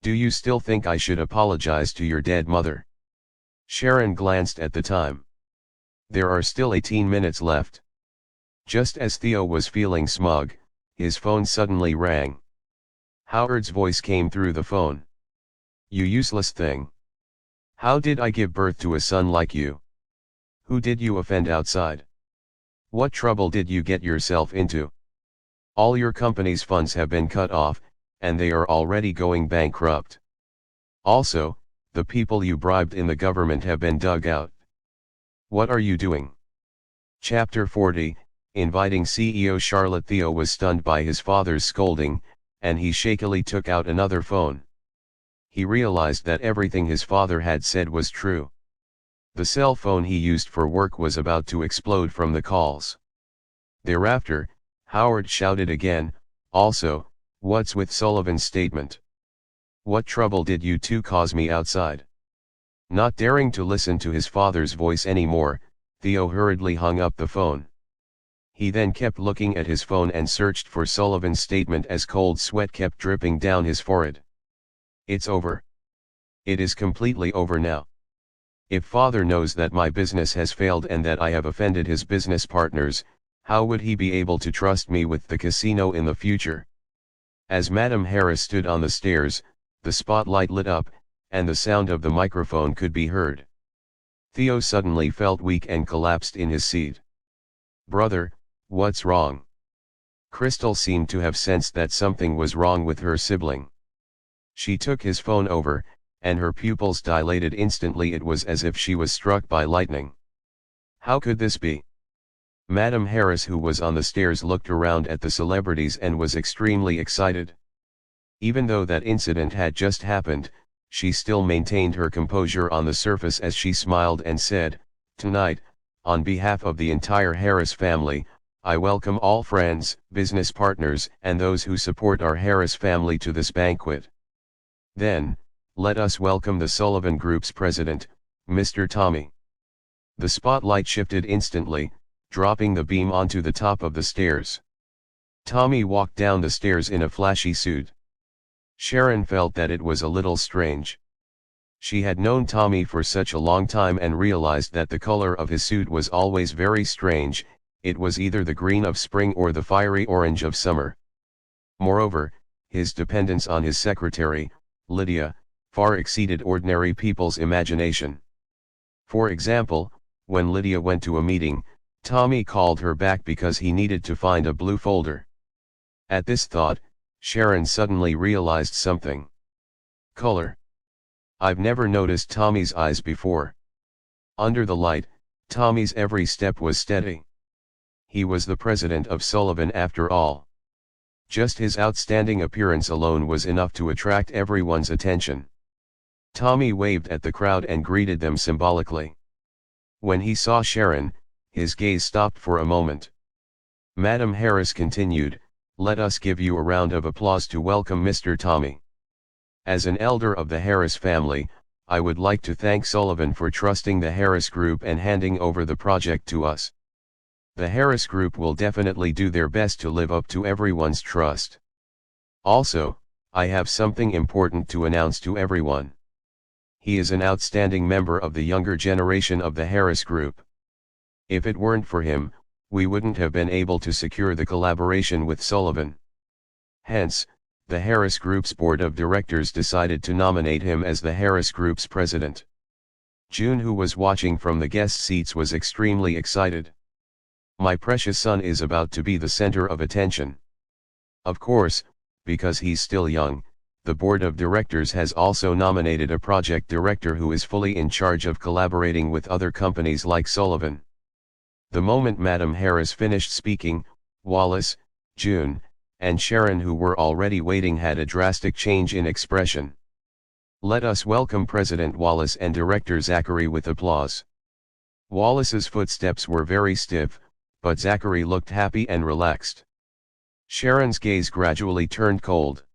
Do you still think I should apologize to your dead mother?" Sharon glanced at the time. There are still 18 minutes left. Just as Theo was feeling smug, his phone suddenly rang. Howard's voice came through the phone. "You useless thing. How did I give birth to a son like you? Who did you offend outside? What trouble did you get yourself into? All your company's funds have been cut off, and they are already going bankrupt. Also, the people you bribed in the government have been dug out. What are you doing?" Chapter 40, Inviting CEO Charlotte. Theo was stunned by his father's scolding, and he shakily took out another phone. He realized that everything his father had said was true. The cell phone he used for work was about to explode from the calls. Thereafter, Howard shouted again, "Also, what's with Sullivan's statement? What trouble did you two cause me outside?" Not daring to listen to his father's voice anymore, Theo hurriedly hung up the phone. He then kept looking at his phone and searched for Sullivan's statement as cold sweat kept dripping down his forehead. It's over. It is completely over now. If father knows that my business has failed and that I have offended his business partners, how would he be able to trust me with the casino in the future? As Madame Heiress stood on the stairs, the spotlight lit up, and the sound of the microphone could be heard. Theo suddenly felt weak and collapsed in his seat. Brother, what's wrong? Crystal seemed to have sensed that something was wrong with her sibling. She took his phone over, and her pupils dilated instantly. It was as if she was struck by lightning. How could this be? Madame Heiress, who was on the stairs, looked around at the celebrities and was extremely excited. Even though that incident had just happened, she still maintained her composure on the surface as she smiled and said, "Tonight, on behalf of the entire Heiress family, I welcome all friends, business partners, and those who support our Heiress family to this banquet. Then, let us welcome the Sullivan Group's president, Mr. Tommy." The spotlight shifted instantly, dropping the beam onto the top of the stairs. Tommy walked down the stairs in a flashy suit. Sharon felt that it was a little strange. She had known Tommy for such a long time and realized that the color of his suit was always very strange. It was either the green of spring or the fiery orange of summer. Moreover, his dependence on his secretary, Lydia, far exceeded ordinary people's imagination. For example, when Lydia went to a meeting, Tommy called her back because he needed to find a blue folder. At this thought, Sharon suddenly realized something. Color. I've never noticed Tommy's eyes before. Under the light, Tommy's every step was steady. He was the president of Sullivan after all. Just his outstanding appearance alone was enough to attract everyone's attention. Tommy waved at the crowd and greeted them symbolically. When he saw Sharon, his gaze stopped for a moment. Madame Heiress continued, "Let us give you a round of applause to welcome Mr. Tommy. As an elder of the Heiress family, I would like to thank Sullivan for trusting the Heiress Group and handing over the project to us. The Heiress Group will definitely do their best to live up to everyone's trust. Also, I have something important to announce to everyone. He is an outstanding member of the younger generation of the Heiress Group. If it weren't for him, we wouldn't have been able to secure the collaboration with Sullivan. Hence, the Heiress Group's board of directors decided to nominate him as the Heiress Group's president." June, who was watching from the guest seats, was extremely excited. "My precious son is about to be the center of attention." Of course, because he's still young, the board of directors has also nominated a project director who is fully in charge of collaborating with other companies like Sullivan. The moment Madame Heiress finished speaking, Wallace, June, and Sharon, who were already waiting, had a drastic change in expression. Let us welcome President Wallace and Director Zachary with applause. Wallace's footsteps were very stiff, but Zachary looked happy and relaxed. Sharon's gaze gradually turned cold.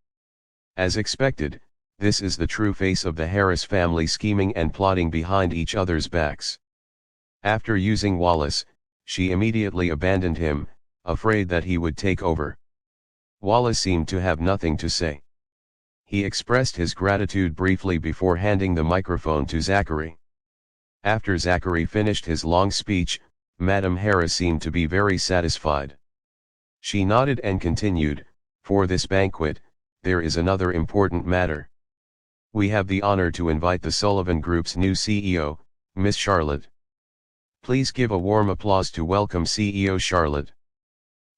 As expected, this is the true face of the Heiress family, scheming and plotting behind each other's backs. After using Wallace, she immediately abandoned him, afraid that he would take over. Wallace seemed to have nothing to say. He expressed his gratitude briefly before handing the microphone to Zachary. After Zachary finished his long speech, Madame Heiress seemed to be very satisfied. She nodded and continued, "For this banquet, there is another important matter. We have the honor to invite the Sullivan Group's new CEO, Miss Charlotte. Please give a warm applause to welcome CEO Charlotte."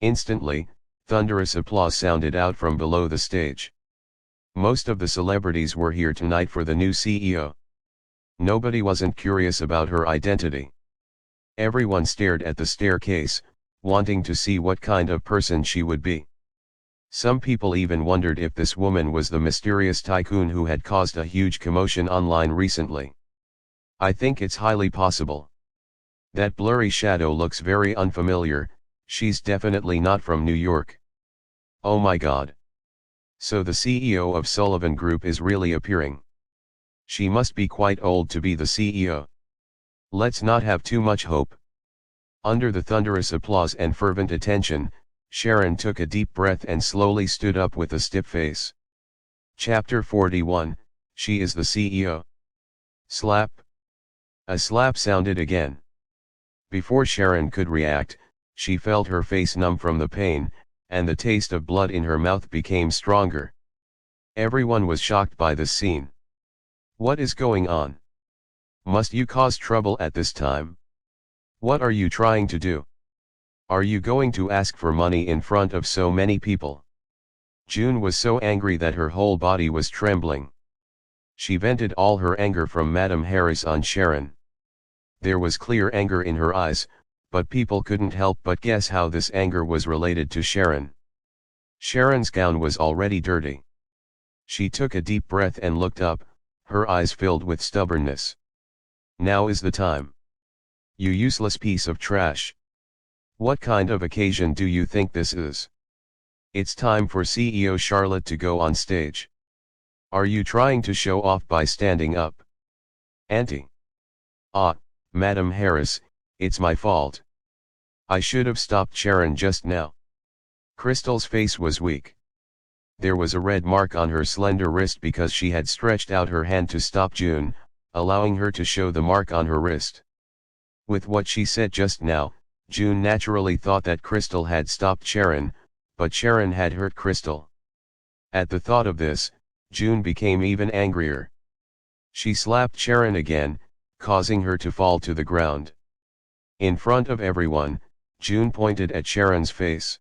Instantly, thunderous applause sounded out from below the stage. Most of the celebrities were here tonight for the new CEO. Nobody wasn't curious about her identity. Everyone stared at the staircase, wanting to see what kind of person she would be. Some people even wondered if this woman was the mysterious tycoon who had caused a huge commotion online recently. I think it's highly possible. That blurry shadow looks very unfamiliar. She's definitely not from New York. Oh my God. So the CEO of Sullivan Group is really appearing. She must be quite old to be the CEO. Let's not have too much hope. Under the thunderous applause and fervent attention, Sharon took a deep breath and slowly stood up with a stiff face. Chapter 41, She is the CEO. Slap. A slap sounded again. Before Sharon could react, she felt her face numb from the pain, and the taste of blood in her mouth became stronger. Everyone was shocked by this scene. What is going on? Must you cause trouble at this time? What are you trying to do? Are you going to ask for money in front of so many people? June was so angry that her whole body was trembling. She vented all her anger from Madame Heiress on Sharon. There was clear anger in her eyes, but people couldn't help but guess how this anger was related to Sharon. Sharon's gown was already dirty. She took a deep breath and looked up, her eyes filled with stubbornness. Now is the time. You useless piece of trash. What kind of occasion do you think this is? It's time for CEO Charlotte to go on stage. Are you trying to show off by standing up? Auntie. Ah, Madame Heiress, it's my fault. I should have stopped Sharon just now. Crystal's face was weak. There was a red mark on her slender wrist because she had stretched out her hand to stop June, allowing her to show the mark on her wrist. With what she said just now, June naturally thought that Crystal had stopped Sharon, but Sharon had hurt Crystal. At the thought of this, June became even angrier. She slapped Sharon again, causing her to fall to the ground. In front of everyone, June pointed at Sharon's face.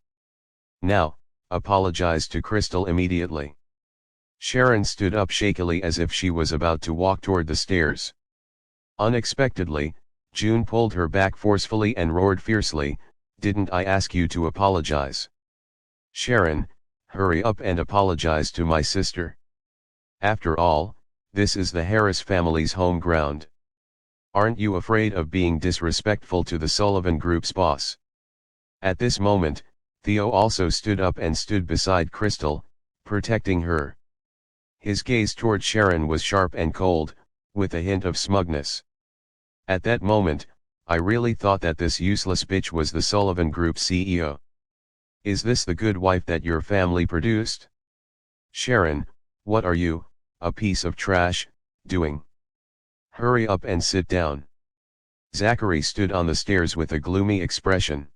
Now, apologize to Crystal immediately. Sharon stood up shakily as if she was about to walk toward the stairs. Unexpectedly, June pulled her back forcefully and roared fiercely, "Didn't I ask you to apologize? Sharon, hurry up and apologize to my sister. After all, this is the Heiress family's home ground. Aren't you afraid of being disrespectful to the Sullivan Group's boss?" At this moment, Theo also stood up and stood beside Crystal, protecting her. His gaze toward Sharon was sharp and cold, with a hint of smugness. At that moment, I really thought that this useless bitch was the Sullivan Group CEO. Is this the good wife that your family produced? Sharon, what are you, a piece of trash, doing? Hurry up and sit down. Zachary stood on the stairs with a gloomy expression.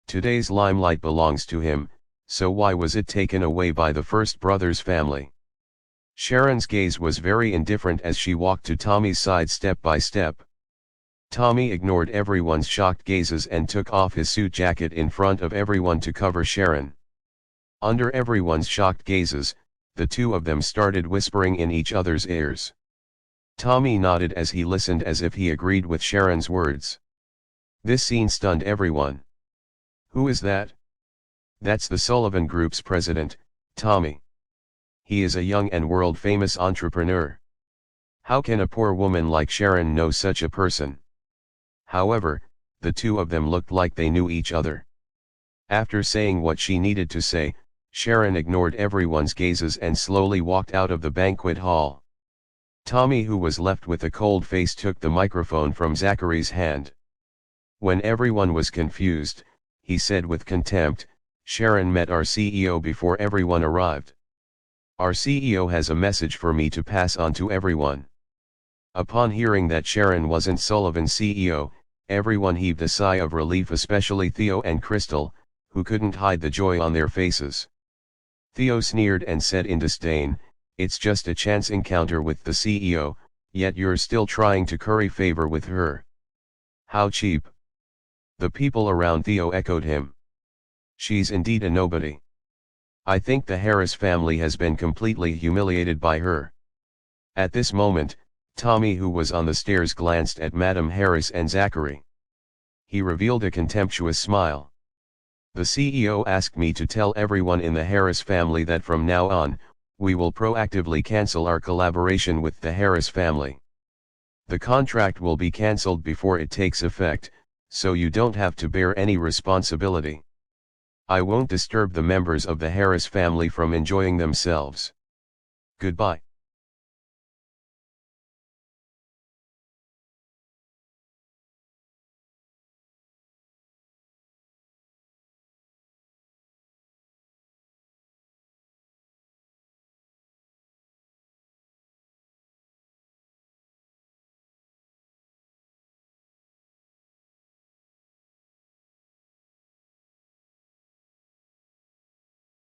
Today's limelight belongs to him, so why was it taken away by the First Brothers family? Sharon's gaze was very indifferent as she walked to Tommy's side step by step. Tommy ignored everyone's shocked gazes and took off his suit jacket in front of everyone to cover Sharon. Under everyone's shocked gazes, the two of them started whispering in each other's ears. Tommy nodded as he listened as if he agreed with Sharon's words. This scene stunned everyone. Who is that? That's the Sullivan Group's president, Tommy. He is a young and world-famous entrepreneur. How can a poor woman like Sharon know such a person? However, the two of them looked like they knew each other. After saying what she needed to say, Sharon ignored everyone's gazes and slowly walked out of the banquet hall. Tommy, who was left with a cold face, took the microphone from Zachary's hand. When everyone was confused, he said with contempt, "Sharon met our CEO before everyone arrived. Our CEO has a message for me to pass on to everyone." Upon hearing that Sharon wasn't Sullivan's CEO, everyone heaved a sigh of relief, especially Theo and Crystal, who couldn't hide the joy on their faces. Theo sneered and said in disdain, "It's just a chance encounter with the CEO, yet you're still trying to curry favor with her. How cheap." The people around Theo echoed him. "She's indeed a nobody. I think the Heiress family has been completely humiliated by her." At this moment, Tommy, who was on the stairs, glanced at Madame Heiress and Zachary. He revealed a contemptuous smile. "The CEO asked me to tell everyone in the Heiress family that from now on, we will proactively cancel our collaboration with the Heiress family. The contract will be cancelled before it takes effect, so you don't have to bear any responsibility. I won't disturb the members of the Heiress family from enjoying themselves. Goodbye."